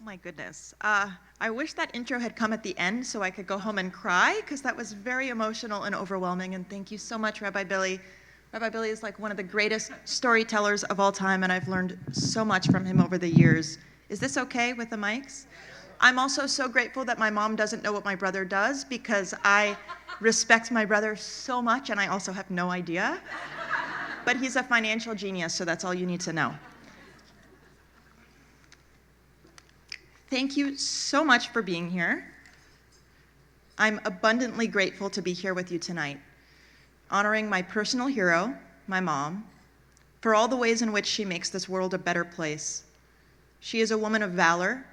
my goodness. I wish that intro had come at the end so I could go home and cry, because that was very emotional and overwhelming, and thank you so much, Rabbi Billy. Rabbi Billy is like one of the greatest storytellers of all time, and I've learned so much from him over the years. Is this okay with the mics? I'm also so grateful that my mom doesn't know what my brother does, because I respect my brother so much, and I also have no idea. But he's a financial genius, so that's all you need to know. Thank you so much for being here. I'm abundantly grateful to be here with you tonight, honoring my personal hero, my mom, for all the ways in which she makes this world a better place. She is a woman of valor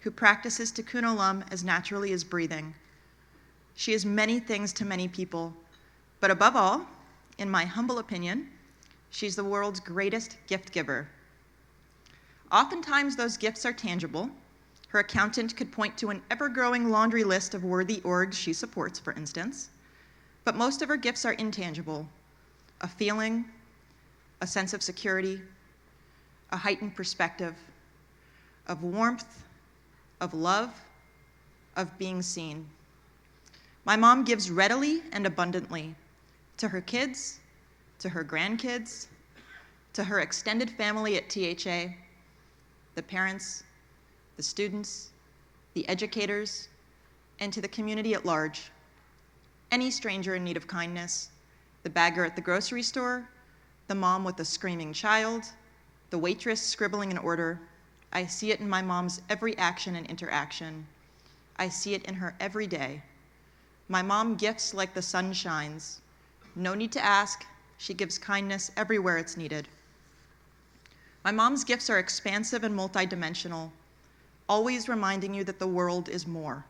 who practices Tikkun Olam as naturally as breathing. She is many things to many people, but above all, in my humble opinion, she's the world's greatest gift giver. Oftentimes those gifts are tangible. Her accountant could point to an ever-growing laundry list of worthy orgs she supports, for instance. But most of her gifts are intangible: a feeling, a sense of security, a heightened perspective, of warmth, of love, of being seen. My mom gives readily and abundantly to her kids, to her grandkids, to her extended family at THA, the parents, the students, the educators, and to the community at large. Any stranger in need of kindness, the bagger at the grocery store, the mom with a screaming child, the waitress scribbling an order. I see it in my mom's every action and interaction. I see it in her every day. My mom gifts like the sun shines. No need to ask, she gives kindness everywhere it's needed. My mom's gifts are expansive and multidimensional, always reminding you that the world is more.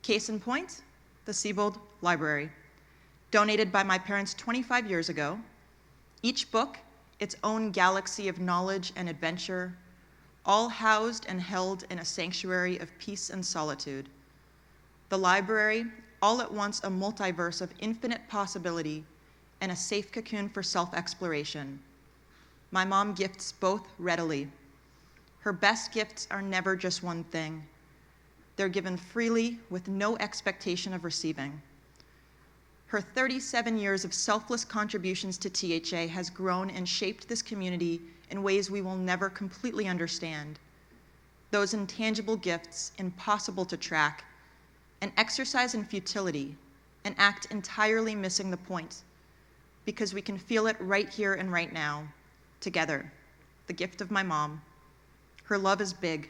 Case in point, the Sebold Library, donated by my parents 25 years ago. Each book, its own galaxy of knowledge and adventure, all housed and held in a sanctuary of peace and solitude. The library, all at once a multiverse of infinite possibility and a safe cocoon for self-exploration. My mom gifts both readily. Her best gifts are never just one thing. They're given freely with no expectation of receiving. Her 37 years of selfless contributions to THA has grown and shaped this community in ways we will never completely understand. Those intangible gifts, impossible to track, an exercise in futility, an act entirely missing the point, because we can feel it right here and right now, together, the gift of my mom. Her love is big.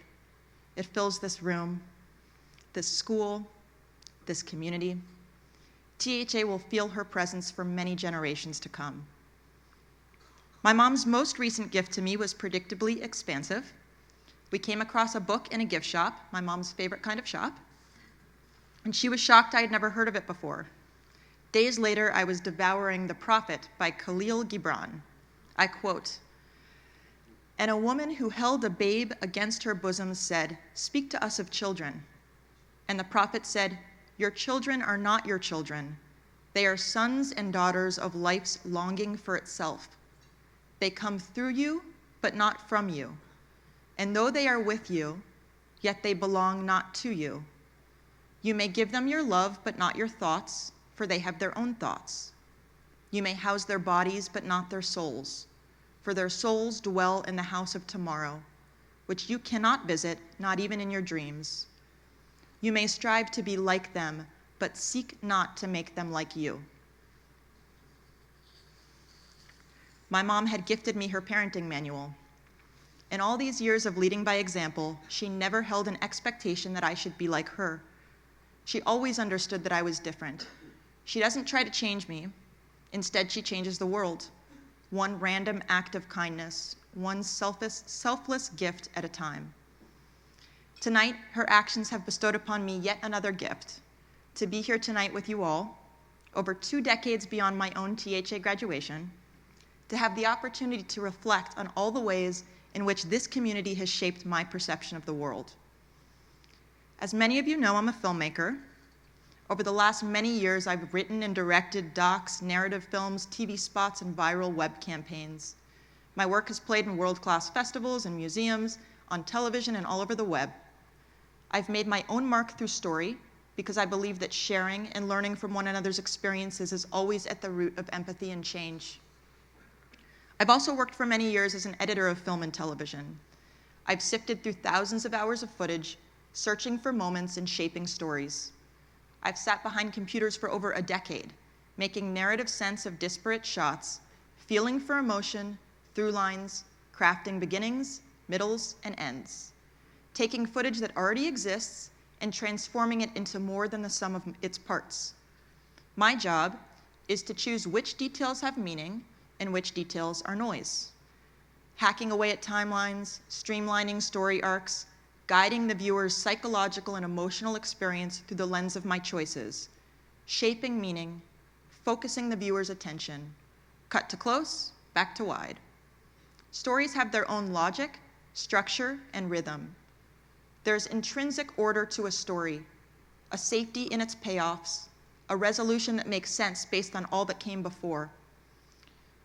It fills this room, this school, this community. THA will feel her presence for many generations to come. My mom's most recent gift to me was predictably expansive. We came across a book in a gift shop, my mom's favorite kind of shop, and she was shocked I had never heard of it before. Days later, I was devouring The Prophet by Khalil Gibran. I quote, "And a woman who held a babe against her bosom said, 'Speak to us of children.' And the prophet said, 'Your children are not your children. They are sons and daughters of life's longing for itself. They come through you, but not from you. And though they are with you, yet they belong not to you. You may give them your love, but not your thoughts, for they have their own thoughts. You may house their bodies, but not their souls, for their souls dwell in the house of tomorrow, which you cannot visit, not even in your dreams. You may strive to be like them, but seek not to make them like you." My mom had gifted me her parenting manual. In all these years of leading by example, she never held an expectation that I should be like her. She always understood that I was different. She doesn't try to change me. Instead, she changes the world, one random act of kindness, one selfless gift at a time. Tonight, her actions have bestowed upon me yet another gift: to be here tonight with you all, over 2 decades beyond my own THA graduation, to have the opportunity to reflect on all the ways in which this community has shaped my perception of the world. As many of you know, I'm a filmmaker. Over the last many years, I've written and directed docs, narrative films, TV spots, and viral web campaigns. My work has played in world-class festivals and museums, on television, and all over the web. I've made my own mark through story because I believe that sharing and learning from one another's experiences is always at the root of empathy and change. I've also worked for many years as an editor of film and television. I've sifted through thousands of hours of footage, searching for moments and shaping stories. I've sat behind computers for over a decade, making narrative sense of disparate shots, feeling for emotion, through lines, crafting beginnings, middles, and ends, taking footage that already exists and transforming it into more than the sum of its parts. My job is to choose which details have meaning and which details are noise. Hacking away at timelines, streamlining story arcs, guiding the viewer's psychological and emotional experience through the lens of my choices, shaping meaning, focusing the viewer's attention, cut to close, back to wide. Stories have their own logic, structure, and rhythm. There's intrinsic order to a story, a safety in its payoffs, a resolution that makes sense based on all that came before.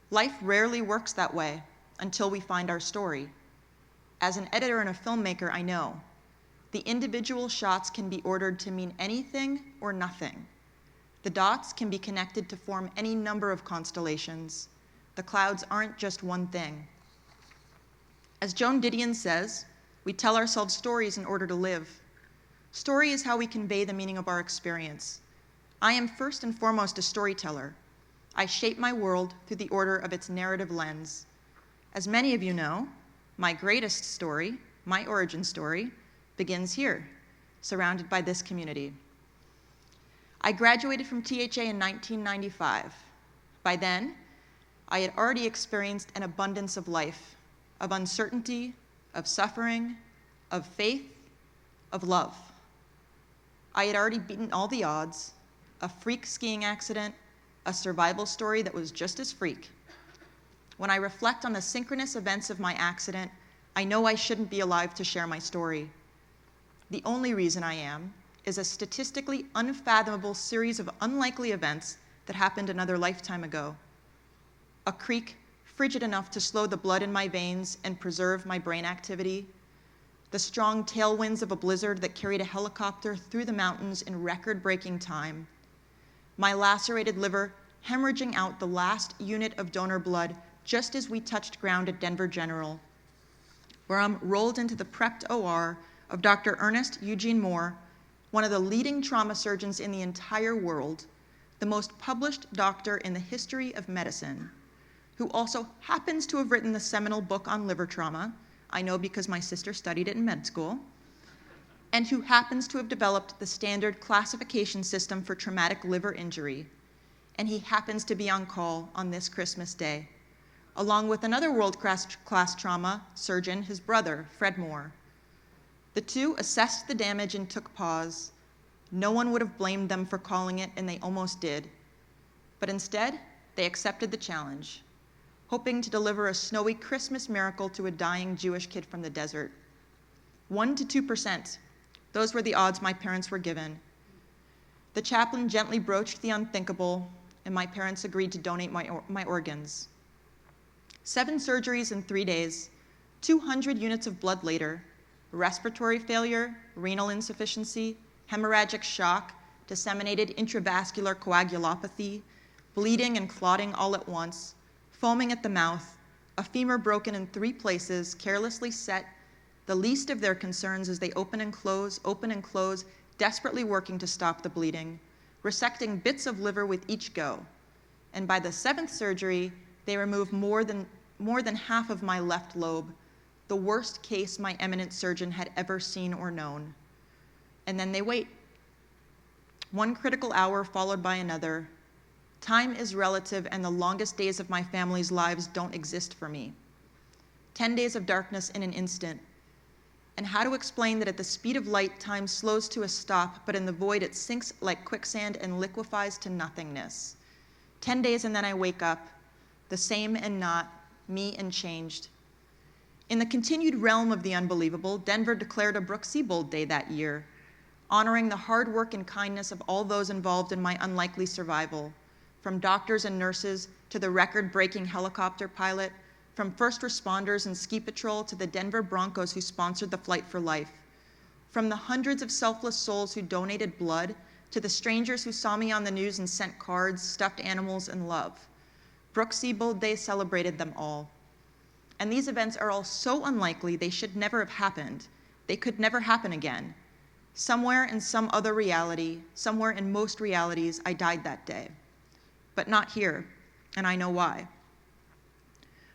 Life rarely works that way until we find our story. As an editor and a filmmaker, I know the individual shots can be ordered to mean anything or nothing. The dots can be connected to form any number of constellations. The clouds aren't just one thing. As Joan Didion says, we tell ourselves stories in order to live. Story is how we convey the meaning of our experience. I am first and foremost a storyteller. I shape my world through the order of its narrative lens. As many of you know, my greatest story, my origin story, begins here, surrounded by this community. I graduated from THA in 1995. By then, I had already experienced an abundance of life, of uncertainty, of suffering, of faith, of love. I had already beaten all the odds, a freak skiing accident, a survival story that was just as freak. When I reflect on the synchronous events of my accident, I know I shouldn't be alive to share my story. The only reason I am is a statistically unfathomable series of unlikely events that happened another lifetime ago. A creek frigid enough to slow the blood in my veins and preserve my brain activity. The strong tailwinds of a blizzard that carried a helicopter through the mountains in record-breaking time. My lacerated liver hemorrhaging out the last unit of donor blood just as we touched ground at Denver General, where I'm rolled into the prepped OR of Dr. Ernest Eugene Moore, one of the leading trauma surgeons in the entire world, the most published doctor in the history of medicine, who also happens to have written the seminal book on liver trauma, I know because my sister studied it in med school, and who happens to have developed the standard classification system for traumatic liver injury. And he happens to be on call on this Christmas Day, along with another world-class trauma surgeon, his brother, Fred Moore. The two assessed the damage and took pause. No one would have blamed them for calling it, and they almost did. But instead, they accepted the challenge, hoping to deliver a snowy Christmas miracle to a dying Jewish kid from the desert. 1% to 2%, those were the odds my parents were given. The chaplain gently broached the unthinkable, and my parents agreed to donate my organs. 7 surgeries in 3 days, 200 units of blood later, respiratory failure, renal insufficiency, hemorrhagic shock, disseminated intravascular coagulopathy, bleeding and clotting all at once, foaming at the mouth, a femur broken in 3 places, carelessly set, the least of their concerns as they open and close, desperately working to stop the bleeding, resecting bits of liver with each go. And by the 7th surgery, they remove more than half of my left lobe, the worst case my eminent surgeon had ever seen or known. And then they wait. 1 critical hour followed by another. Time is relative, and the longest days of my family's lives don't exist for me. 10 days of darkness in an instant. And how to explain that at the speed of light, time slows to a stop, but in the void it sinks like quicksand and liquefies to nothingness. 10 days and then I wake up, the same and not, me and changed. In the continued realm of the unbelievable, Denver declared a Brooke Sebold Day that year, honoring the hard work and kindness of all those involved in my unlikely survival, from doctors and nurses to the record-breaking helicopter pilot, from first responders and ski patrol to the Denver Broncos who sponsored the Flight for Life. From the hundreds of selfless souls who donated blood to the strangers who saw me on the news and sent cards, stuffed animals, and love. Brooke Sebold Day celebrated them all. And these events are all so unlikely they should never have happened. They could never happen again. Somewhere in some other reality, somewhere in most realities, I died that day. But not here, and I know why.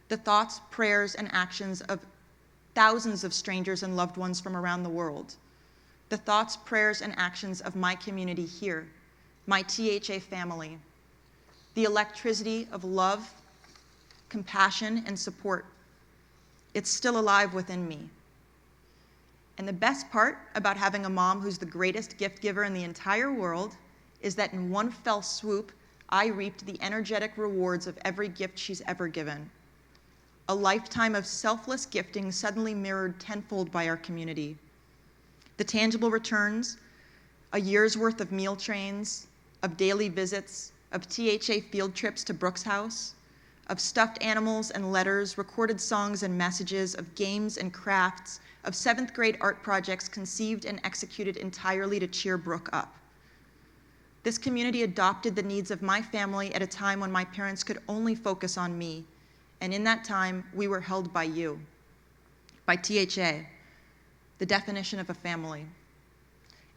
The thoughts, prayers, and actions of thousands of strangers and loved ones from around the world. The thoughts, prayers, and actions of my community here, my THA family. The electricity of love, compassion, and support. It's still alive within me. And the best part about having a mom who's the greatest gift giver in the entire world is that in one fell swoop, I reaped the energetic rewards of every gift she's ever given. A lifetime of selfless gifting suddenly mirrored tenfold by our community. The tangible returns, a year's worth of meal trains, of daily visits, of THA field trips to Brooke's house, of stuffed animals and letters, recorded songs and messages, of games and crafts, of 7th grade art projects conceived and executed entirely to cheer Brooke up. This community adopted the needs of my family at a time when my parents could only focus on me, and in that time, we were held by you, by THA, the definition of a family.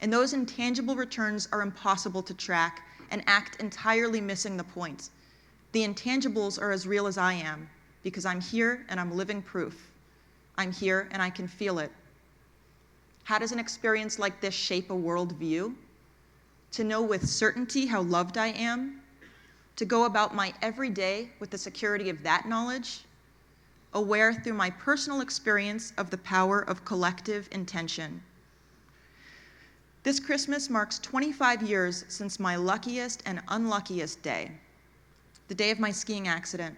And those intangible returns are impossible to track and act entirely missing the point. The intangibles are as real as I am, because I'm here and I'm living proof. I'm here and I can feel it. How does an experience like this shape a worldview? To know with certainty how loved I am, to go about my everyday with the security of that knowledge, aware through my personal experience of the power of collective intention. This Christmas marks 25 years since my luckiest and unluckiest day, the day of my skiing accident,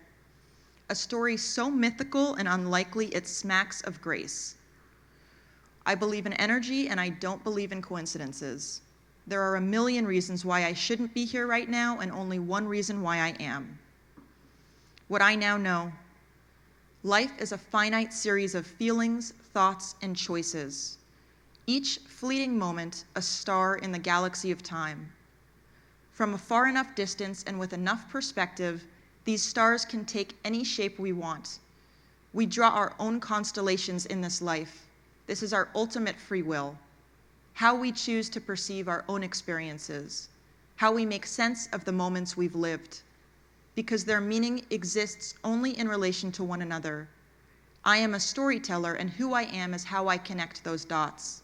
a story so mythical and unlikely it smacks of grace. I believe in energy and I don't believe in coincidences. There are a million reasons why I shouldn't be here right now and only one reason why I am. What I now know, life is a finite series of feelings, thoughts, and choices. Each fleeting moment, a star in the galaxy of time. From a far enough distance and with enough perspective, these stars can take any shape we want. We draw our own constellations in this life. This is our ultimate free will. How we choose to perceive our own experiences. How we make sense of the moments we've lived. Because their meaning exists only in relation to one another. I am a storyteller, and who I am is how I connect those dots.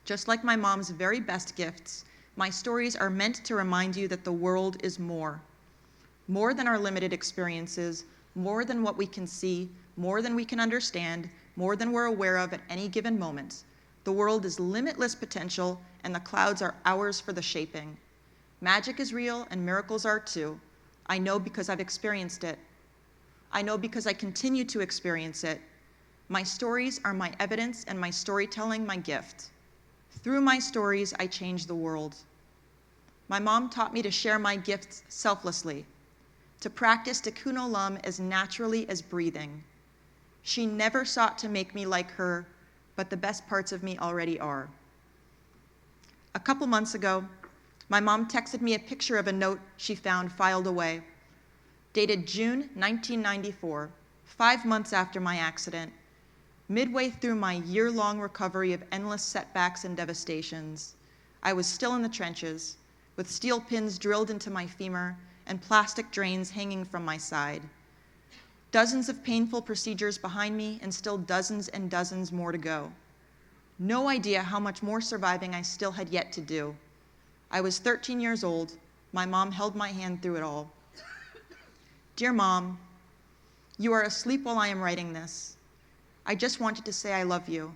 Just like my mom's very best gifts, my stories are meant to remind you that the world is more. More than our limited experiences, more than what we can see, more than we can understand, more than we're aware of at any given moment. The world is limitless potential, and the clouds are ours for the shaping. Magic is real, and miracles are too. I know because I've experienced it. I know because I continue to experience it. My stories are my evidence, and my storytelling my gift. Through my stories, I change the world. My mom taught me to share my gifts selflessly, to practice Tikkun Olam as naturally as breathing. She never sought to make me like her, but the best parts of me already are. A couple months ago, my mom texted me a picture of a note she found filed away, dated June 1994, 5 months after my accident, midway through my year-long recovery of endless setbacks and devastations. I was still in the trenches, with steel pins drilled into my femur and plastic drains hanging from my side. Dozens of painful procedures behind me and still dozens and dozens more to go. No idea how much more surviving I still had yet to do. I was 13 years old. My mom held my hand through it all. Dear Mom, you are asleep while I am writing this. I just wanted to say I love you.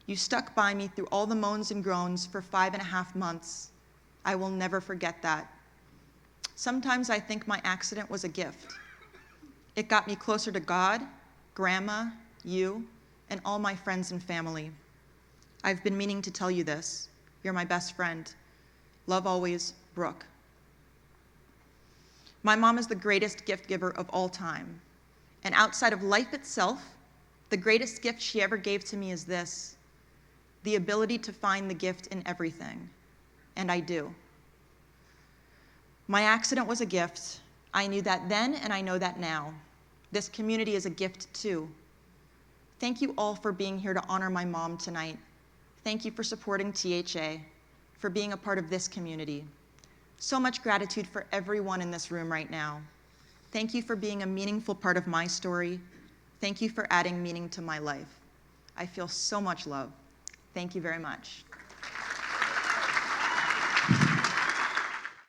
You stuck by me through all the moans and groans for 5.5 months. I will never forget that. Sometimes I think my accident was a gift. It got me closer to God, Grandma, you, and all my friends and family. I've been meaning to tell you this. You're my best friend. Love always, Brooke. My mom is the greatest gift giver of all time. And outside of life itself, the greatest gift she ever gave to me is this: the ability to find the gift in everything, and I do. My accident was a gift. I knew that then, and I know that now. This community is a gift too. Thank you all for being here to honor my mom tonight. Thank you for supporting THA, for being a part of this community. So much gratitude for everyone in this room right now. Thank you for being a meaningful part of my story. Thank you for adding meaning to my life. I feel so much love. Thank you very much.